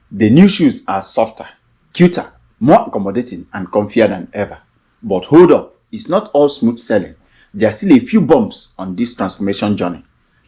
The new shoes are softer, cuter, more accommodating and comfier than ever. But hold up, it's not all smooth sailing. There are still a few bumps on this transformation journey.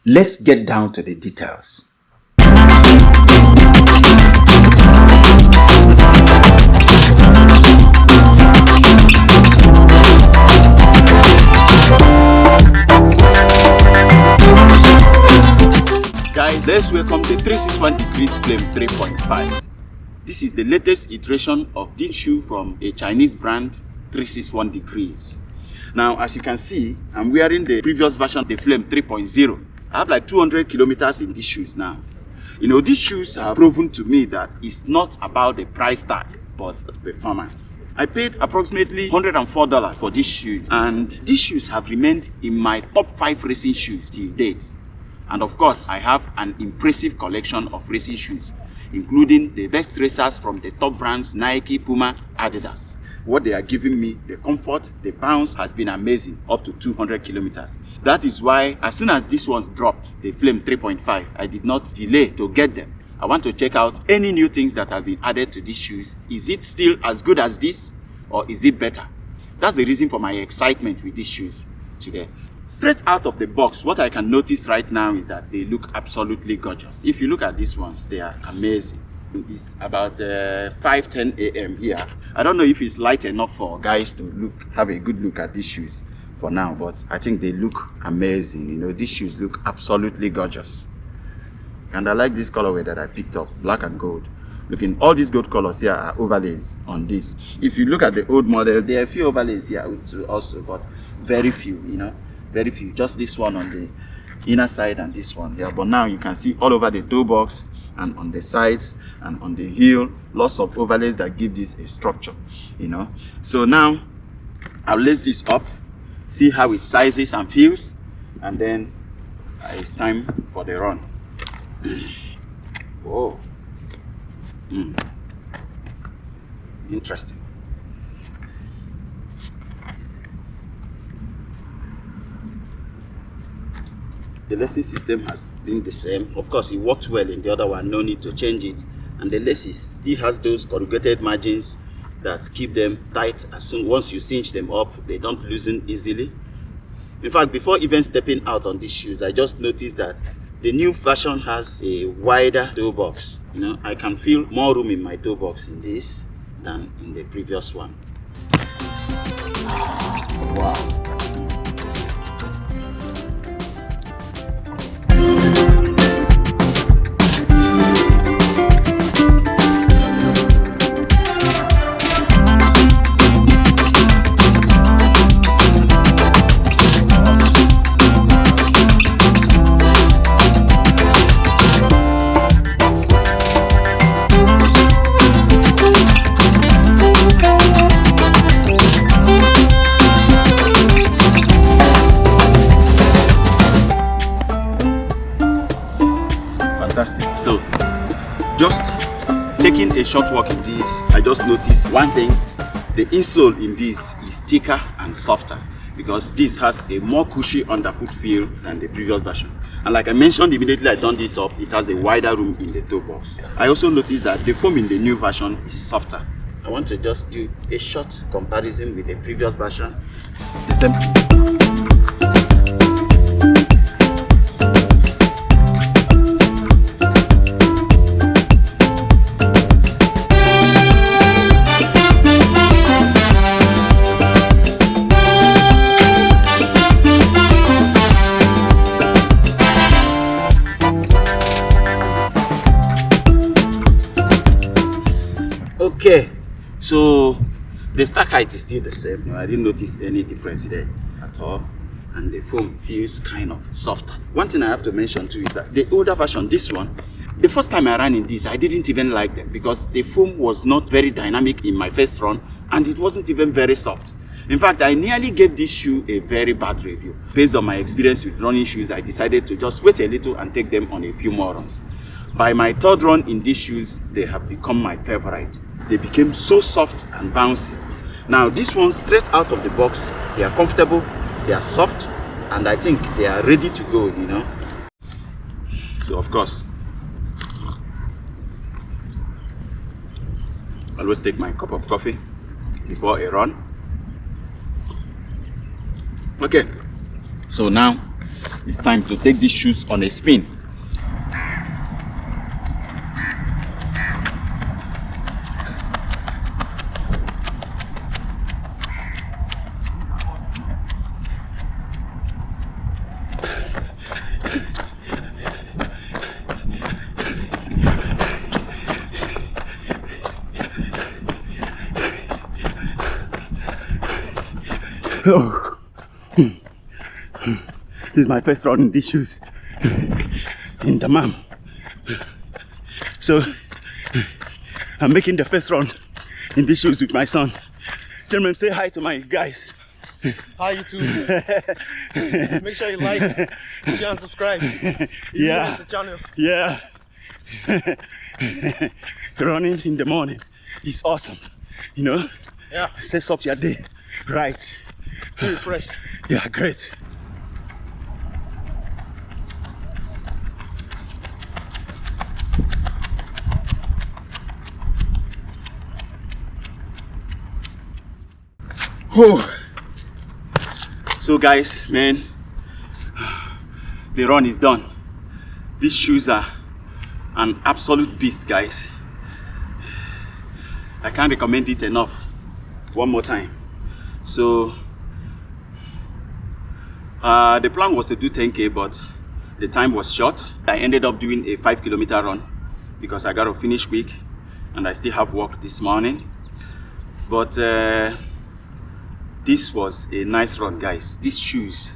Let's get down to the details. Guys, let's welcome the 361 Degrees Flame 3.5. This is the latest iteration of this shoe from a Chinese brand, 361 Degrees. Now, as you can see, I'm wearing the previous version, the Flame 3.0. I have like 200 kilometers in these shoes now. You know, these shoes have proven to me that it's not about the price tag, but the performance. I paid approximately $104 for these shoes, and these shoes have remained in my top 5 racing shoes till date. And of course, I have an impressive collection of racing shoes, including the best racers from the top brands Nike, Puma, Adidas. What they are giving me, the comfort, the bounce has been amazing, up to 200 kilometers. That is why, as soon as this one's dropped, the Flame 3.5, I did not delay to get them. I want to check out any new things that have been added to these shoes. Is it still as good as this, or is it better? That's the reason for my excitement with these shoes today. Straight out of the box, what I can notice right now is that they look absolutely gorgeous. If you look at these ones, they are amazing. It's about 5:10 a.m. here. I don't know if it's light enough for guys to have a good look at these shoes for now, but I think they look amazing. You know, these shoes look absolutely gorgeous. And I like this colorway that I picked up, black and gold. Looking, all these gold colors here are overlays on this. If you look at the old model, there are a few overlays here too also, but very few, you know. Very few, just this one on the inner side and this one here. But now you can see all over the toe box and on the sides and on the heel, lots of overlays that give this a structure, you know. So now I'll lace this up, see how it sizes and feels, and then it's time for the run. Whoa. Interesting. The lacing system has been the same. Of course, it worked well in the other one, no need to change it. And the laces still has those corrugated margins that keep them tight. Once you cinch them up, they don't loosen easily. In fact, before even stepping out on these shoes, I just noticed that the new version has a wider toe box. You know, I can feel more room in my toe box in this than in the previous one. Wow. Fantastic. So, just taking a short walk in this, I just noticed one thing: the insole in this is thicker and softer because this has a more cushy underfoot feel than the previous version. And like I mentioned immediately I turned it up, it has a wider room in the toe box. I also noticed that the foam in the new version is softer. I want to just do a short comparison with the previous version. The same thing. Okay, so the stack height is still the same. No, I didn't notice any difference there at all, and the foam feels kind of softer. One thing I have to mention too is that the older version, this one, the first time I ran in this, I didn't even like them because the foam was not very dynamic in my first run, and it wasn't even very soft. In fact, I nearly gave this shoe a very bad review. Based on my experience with running shoes, I decided to just wait a little and take them on a few more runs. By my third run in these shoes, they have become my favorite. They became so soft and bouncy. Now, these ones straight out of the box, they are comfortable, they are soft, and I think they are ready to go, you know. So, of course, I always take my cup of coffee before a run. Okay, so now it's time to take these shoes on a spin. Oh. This is my first run in these shoes in Dammam. So I'm making the first run in these shoes with my son. Gentlemen, say hi to my guys. Hi YouTube. Make sure you like, share and subscribe. Yeah. The channel. Yeah. Running in the morning is awesome. You know? Yeah. Sets up your day right. Feel refreshed. Yeah, great. Whew. So guys, man, the run is done. These shoes are an absolute beast, guys. I can't recommend it enough. One more time. So the plan was to do 10K, but the time was short. I ended up doing a 5-kilometer run because I got to finish quick and I still have work this morning. But this was a nice run, guys. These shoes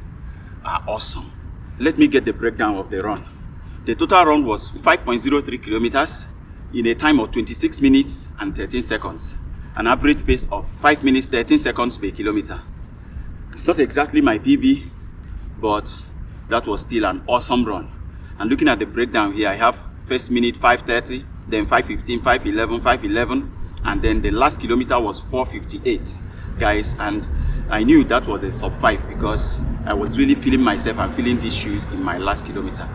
are awesome. Let me get the breakdown of the run. The total run was 5.03 kilometers in a time of 26 minutes and 13 seconds. An average pace of 5 minutes 13 seconds per kilometer. It's not exactly my PB, but that was still an awesome run. And looking at the breakdown here, I have first minute 5:30, then 5:15, 5:11, 5:11, and then the last kilometer was 4:58, guys. And I knew that was a sub 5 because I was really feeling myself and feeling these shoes in my last kilometer.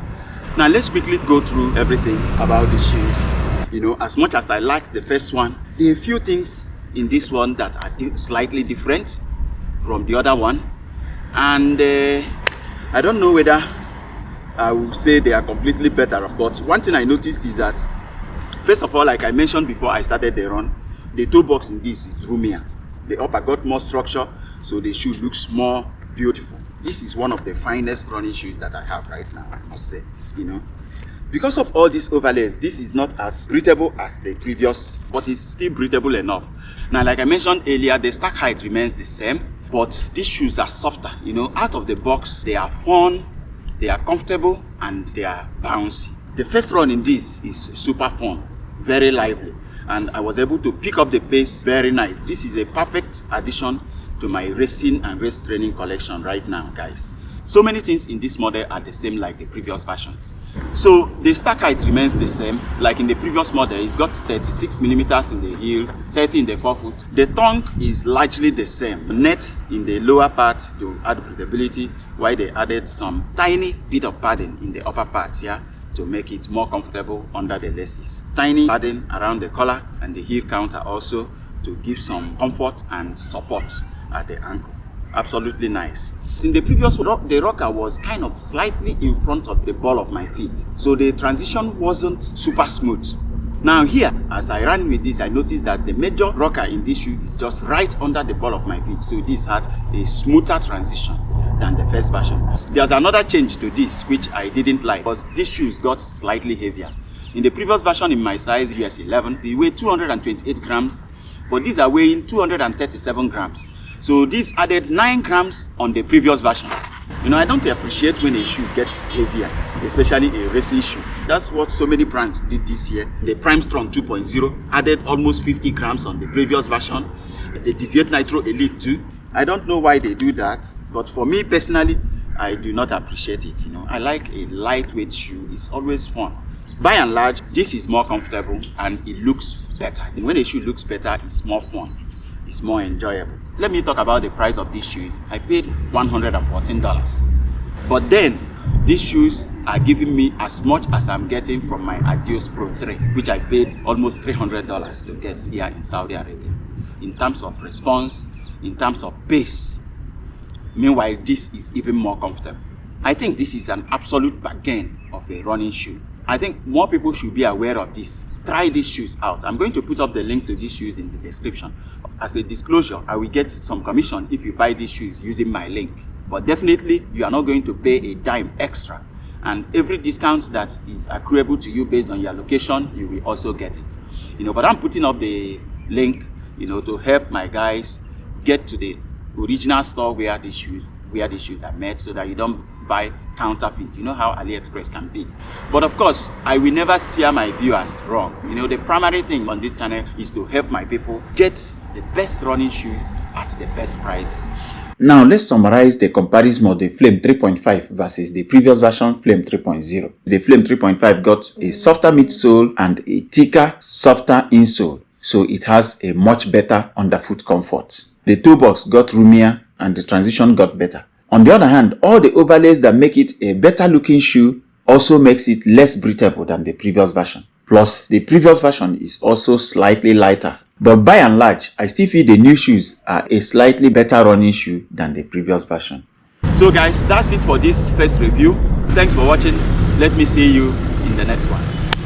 Now let's quickly go through everything about these shoes. You know, as much as I like the first one, there are a few things in this one that are slightly different from the other one, and I don't know whether I will say they are completely better, but one thing I noticed is that, first of all, like I mentioned before I started the run, the toe box in this is roomier. The upper got more structure, so the shoe looks more beautiful. This is one of the finest running shoes that I have right now, I must say. You know, because of all these overlays, this is not as breathable as the previous, but it's still breathable enough. Now, like I mentioned earlier, the stack height remains the same, but these shoes are softer. You know, out of the box, they are fun, they are comfortable, and they are bouncy. The first run in this is super fun, very lively, and I was able to pick up the pace very nice. This is a perfect addition to my racing and race training collection right now, guys. So many things in this model are the same like the previous version. So the stack height remains the same. Like in the previous model, it's got 36 millimeters in the heel, 30 in the forefoot. The tongue is largely the same. Net in the lower part to add breathability, while they added some tiny bit of padding in the upper part here to make it more comfortable under the laces. Tiny padding around the collar and the heel counter also to give some comfort and support at the ankle. Absolutely nice. In the previous rock, the rocker was kind of slightly in front of the ball of my feet, so the transition wasn't super smooth. Now here, as I ran with this, I noticed that the major rocker in this shoe is just right under the ball of my feet, so this had a smoother transition than the first version. There's another change to this which I didn't like, because these shoes got slightly heavier. In the previous version in my size US 11, they weigh 228 grams, but these are weighing 237 grams. So this added 9 grams on the previous version. You know, I don't appreciate when a shoe gets heavier, especially a racing shoe. That's what so many brands did this year. The Prime Strong 2.0 added almost 50 grams on the previous version. The Deviate Nitro Elite 2. I don't know why they do that, but for me personally, I do not appreciate it. You know, I like a lightweight shoe. It's always fun. By and large, this is more comfortable and it looks better. And when a shoe looks better, it's more fun. It's more enjoyable. Let me talk about the price of these shoes. I paid $114. But then, these shoes are giving me as much as I'm getting from my Adios Pro 3, which I paid almost $300 to get here in Saudi Arabia. In terms of response, in terms of pace. Meanwhile, this is even more comfortable. I think this is an absolute bargain of a running shoe. I think more people should be aware of this. Try these shoes out. I'm going to put up the link to these shoes in the description. As a disclosure, I will get some commission if you buy these shoes using my link. But definitely, you are not going to pay a dime extra. And every discount that is accruable to you based on your location, you will also get it. But I'm putting up the link, to help my guys get to the original store where these shoes are made, so that you don't buy counterfeit. You know how AliExpress can be. But of course, I will never steer my viewers wrong. The primary thing on this channel is to help my people get the best running shoes at the best prices. Now let's summarize the comparison of the Flame 3.5 versus the previous version, Flame 3.0. The Flame 3.5 got a softer midsole and a thicker, softer insole, so it has a much better underfoot comfort. The toe box got roomier and the transition got better. On the other hand, all the overlays that make it a better looking shoe also makes it less breathable than the previous version. Plus, the previous version is also slightly lighter. But by and large, I still feel the new shoes are a slightly better running shoe than the previous version. So guys, that's it for this first review. Thanks for watching. Let me see you in the next one.